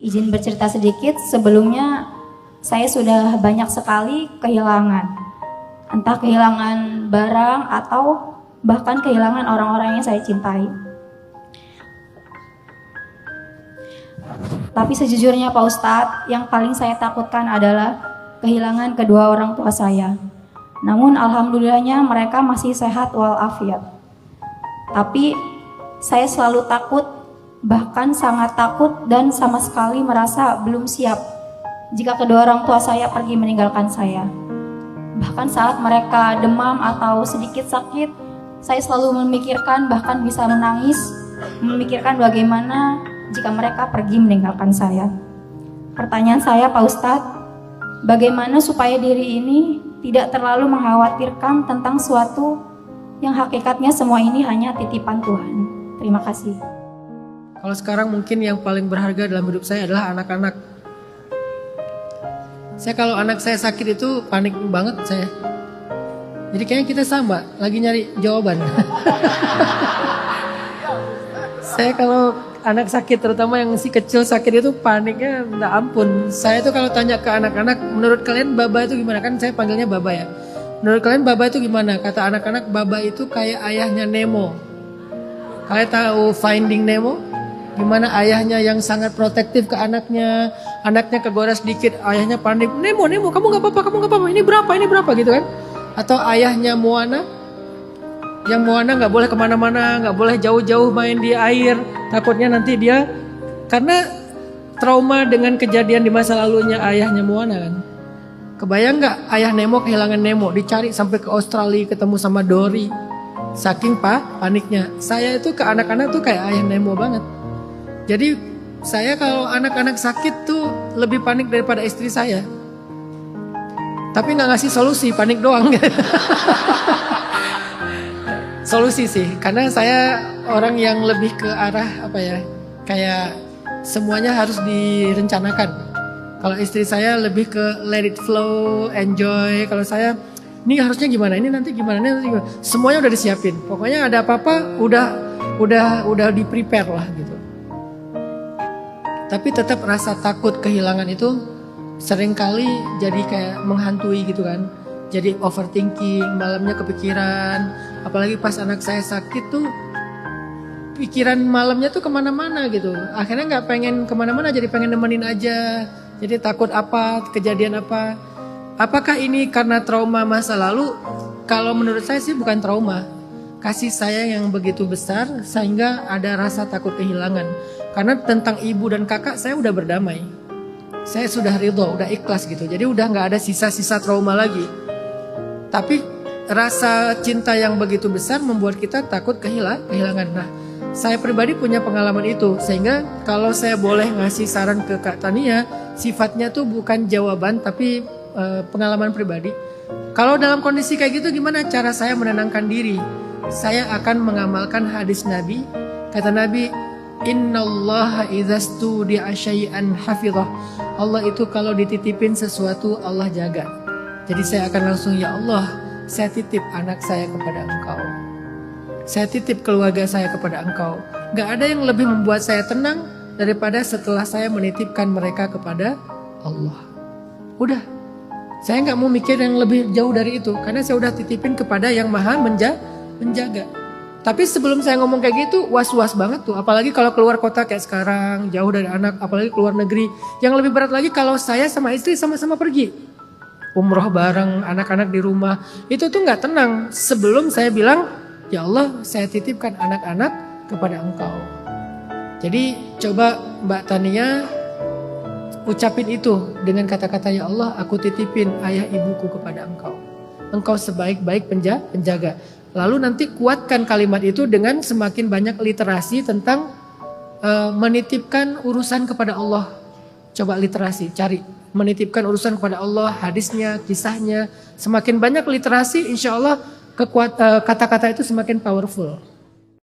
Izin bercerita sedikit, sebelumnya saya sudah banyak sekali kehilangan. Entah kehilangan barang atau bahkan kehilangan orang-orang yang saya cintai. Tapi sejujurnya Pak Ustadz, yang paling saya takutkan adalah kehilangan kedua orang tua saya. Namun alhamdulillahnya mereka masih sehat walafiat. Tapi saya selalu takut, bahkan sangat takut dan sama sekali merasa belum siap jika kedua orang tua saya pergi meninggalkan saya. Bahkan saat mereka demam atau sedikit sakit, saya selalu memikirkan, bahkan bisa menangis, memikirkan bagaimana jika mereka pergi meninggalkan saya. Pertanyaan saya Pak Ustadz, bagaimana supaya diri ini tidak terlalu mengkhawatirkan tentang suatu yang hakikatnya semua ini hanya titipan Tuhan. Terima kasih. Kalau sekarang mungkin yang paling berharga dalam hidup saya adalah anak-anak. Saya kalau anak saya sakit itu panik banget saya. Jadi kayaknya kita sama, lagi nyari jawaban. Saya kalau anak sakit, terutama yang si kecil sakit itu paniknya minta ampun. Saya itu kalau tanya ke anak-anak, menurut kalian Baba itu gimana? Kan saya panggilnya Baba ya. Menurut kalian Baba itu gimana? Kata anak-anak, Baba itu kayak ayahnya Nemo. Kalian tahu Finding Nemo? Gimana ayahnya yang sangat protektif ke anaknya. Anaknya kegores sedikit, ayahnya panik. Nemo, kamu gak apa-apa, ini berapa gitu kan. Atau ayahnya Moana, yang Moana gak boleh kemana-mana, gak boleh jauh-jauh main di air. Takutnya nanti dia, karena trauma dengan kejadian di masa lalunya ayahnya Moana kan. Kebayang gak ayah Nemo kehilangan Nemo, dicari sampai ke Australia ketemu sama Dory. Saking paniknya. Saya itu ke anak-anak tuh kayak ayah Nemo banget. Jadi saya kalau anak-anak sakit tuh lebih panik daripada istri saya. Tapi gak ngasih solusi, panik doang. Solusi sih, karena saya orang yang lebih ke arah apa ya, kayak semuanya harus direncanakan. Kalau istri saya lebih ke let it flow, enjoy. Kalau saya, ini harusnya gimana, ini nanti gimana, semuanya udah disiapin. Pokoknya ada apa-apa udah di prepare lah gitu. Tapi tetap rasa takut kehilangan itu seringkali jadi kayak menghantui gitu kan. Jadi overthinking, malamnya kepikiran. Apalagi pas anak saya sakit tuh pikiran malamnya tuh kemana-mana gitu. Akhirnya gak pengen kemana-mana, jadi pengen nemenin aja. Jadi takut apa, kejadian apa. Apakah ini karena trauma masa lalu? Kalau menurut saya sih bukan trauma. Kasih sayang yang begitu besar sehingga ada rasa takut kehilangan. Karena tentang ibu dan kakak saya udah berdamai. Saya sudah ridho, udah ikhlas gitu. Jadi udah gak ada sisa-sisa trauma lagi. Tapi rasa cinta yang begitu besar membuat kita takut kehilangan. Nah, saya pribadi punya pengalaman itu. Sehingga kalau saya boleh ngasih saran ke Kak Tania, sifatnya tuh bukan jawaban tapi pengalaman pribadi. Kalau dalam kondisi kayak gitu gimana cara saya menenangkan diri? Saya akan mengamalkan hadis Nabi. Kata Nabi, innallaha idzastudi'a syai'an hafizah. Allah itu kalau dititipin sesuatu Allah jaga. Jadi saya akan langsung, ya Allah, saya titip anak saya kepada Engkau. Saya titip keluarga saya kepada Engkau. Gak ada yang lebih membuat saya tenang daripada setelah saya menitipkan mereka kepada Allah. Udah, saya gak mau mikir yang lebih jauh dari itu. Karena saya udah titipin kepada yang maha menjaga. Tapi sebelum saya ngomong kayak gitu, was-was banget tuh. Apalagi kalau keluar kota kayak sekarang, jauh dari anak, apalagi keluar negeri. Yang lebih berat lagi kalau saya sama istri sama-sama pergi. Umroh bareng, anak-anak di rumah. Itu tuh gak tenang. Sebelum saya bilang, ya Allah, saya titipkan anak-anak kepada Engkau. Jadi coba Mbak Tania ucapin itu dengan kata-kata, ya Allah, aku titipin ayah ibuku kepada Engkau. Engkau sebaik-baik penjaga. Lalu nanti kuatkan kalimat itu dengan semakin banyak literasi tentang menitipkan urusan kepada Allah. Coba literasi, cari menitipkan urusan kepada Allah, hadisnya, kisahnya. Semakin banyak literasi, insya Allah kata-kata itu semakin powerful.